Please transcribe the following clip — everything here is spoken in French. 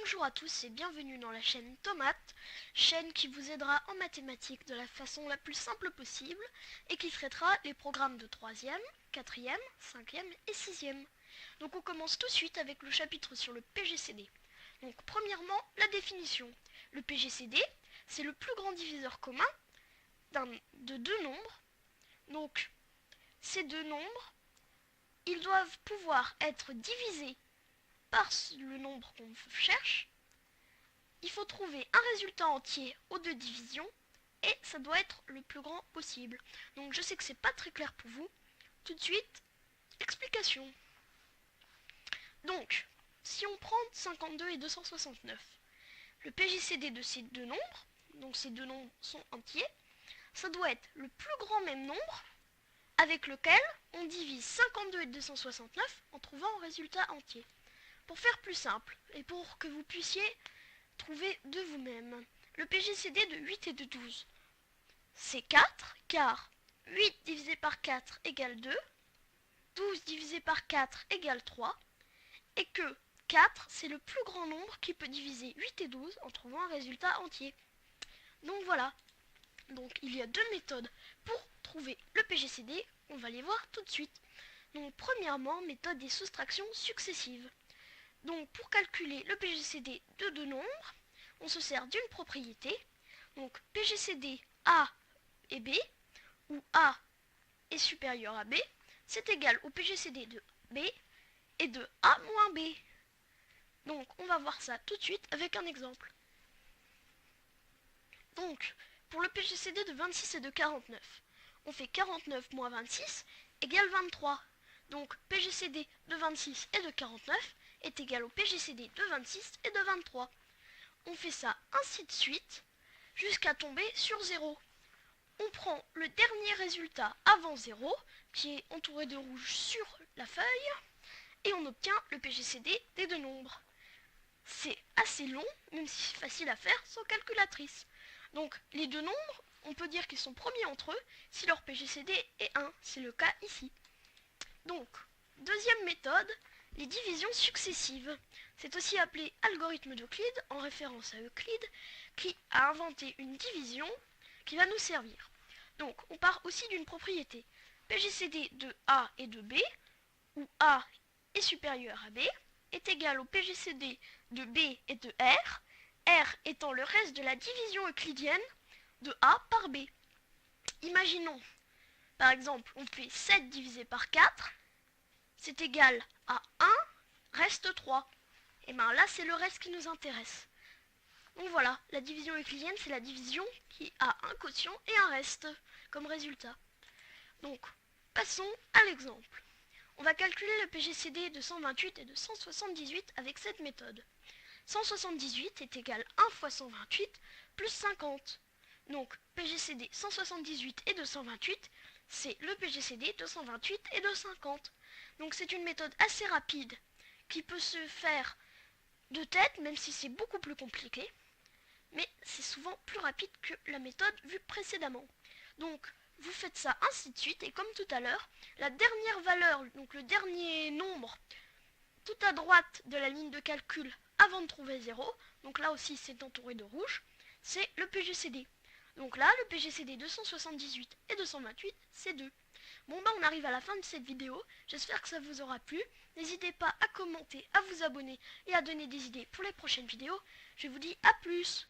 Bonjour à tous et bienvenue dans la chaîne Tomate, chaîne qui vous aidera en mathématiques de la façon la plus simple possible et qui traitera les programmes de 3e, 4e, 5e et 6e. Donc on commence tout de suite avec le chapitre sur le PGCD. Donc premièrement, la définition. Le PGCD, c'est le plus grand diviseur commun de deux nombres. Donc ces deux nombres, ils doivent pouvoir être divisés par le nombre qu'on cherche. Il faut trouver un résultat entier aux deux divisions et ça doit être le plus grand possible. Donc je sais que c'est pas très clair pour vous. Tout de suite, explication. Donc, si on prend 52 et 269, le PGCD de ces deux nombres, donc ces deux nombres sont entiers, ça doit être le plus grand même nombre avec lequel on divise 52 et 269 en trouvant un résultat entier. Pour faire plus simple et pour que vous puissiez trouver de vous-même le PGCD de 8 et de 12, c'est 4 car 8 divisé par 4 égale 2, 12 divisé par 4 égale 3 et que 4 c'est le plus grand nombre qui peut diviser 8 et 12 en trouvant un résultat entier. Donc voilà, donc il y a deux méthodes pour trouver le PGCD, on va les voir tout de suite. Donc premièrement, méthode des soustractions successives. Donc pour calculer le PGCD de deux nombres, on se sert d'une propriété. Donc PGCD A et B, où A est supérieur à B, c'est égal au PGCD de B et de A moins B. Donc on va voir ça tout de suite avec un exemple. Donc pour le PGCD de 26 et de 49, on fait 49 moins 26 égale 23. Donc PGCD de 26 et de 49 est égal au PGCD de 26 et de 23. On fait ça ainsi de suite jusqu'à tomber sur 0. On prend le dernier résultat avant 0, qui est entouré de rouge sur la feuille, et on obtient le PGCD des deux nombres. C'est assez long, même si c'est facile à faire sans calculatrice. Donc les deux nombres, on peut dire qu'ils sont premiers entre eux si leur PGCD est 1, c'est le cas ici. Donc, deuxième méthode, les divisions successives. C'est aussi appelé algorithme d'Euclide, en référence à Euclide, qui a inventé une division qui va nous servir. Donc, on part aussi d'une propriété. PGCD de A et de B, où A est supérieur à B, est égal au PGCD de B et de R étant le reste de la division euclidienne de A par B. Imaginons, par exemple, on fait 7 divisé par 4, c'est égal à 1, reste 3. Et bien là, c'est le reste qui nous intéresse. Donc voilà, la division euclidienne, c'est la division qui a un quotient et un reste comme résultat. Donc, passons à l'exemple. On va calculer le PGCD de 128 et de 178 avec cette méthode. 178 est égal à 1 fois 128 plus 50. Donc, PGCD 178 et de 128, c'est le PGCD de 128 et de 50. Donc c'est une méthode assez rapide qui peut se faire de tête, même si c'est beaucoup plus compliqué. Mais c'est souvent plus rapide que la méthode vue précédemment. Donc vous faites ça ainsi de suite et comme tout à l'heure, la dernière valeur, donc le dernier nombre tout à droite de la ligne de calcul avant de trouver 0, donc là aussi c'est entouré de rouge, c'est le PGCD. Donc là, le PGCD 278 et 228, c'est 2. Bon on arrive à la fin de cette vidéo, j'espère que ça vous aura plu. N'hésitez pas à commenter, à vous abonner et à donner des idées pour les prochaines vidéos. Je vous dis à plus.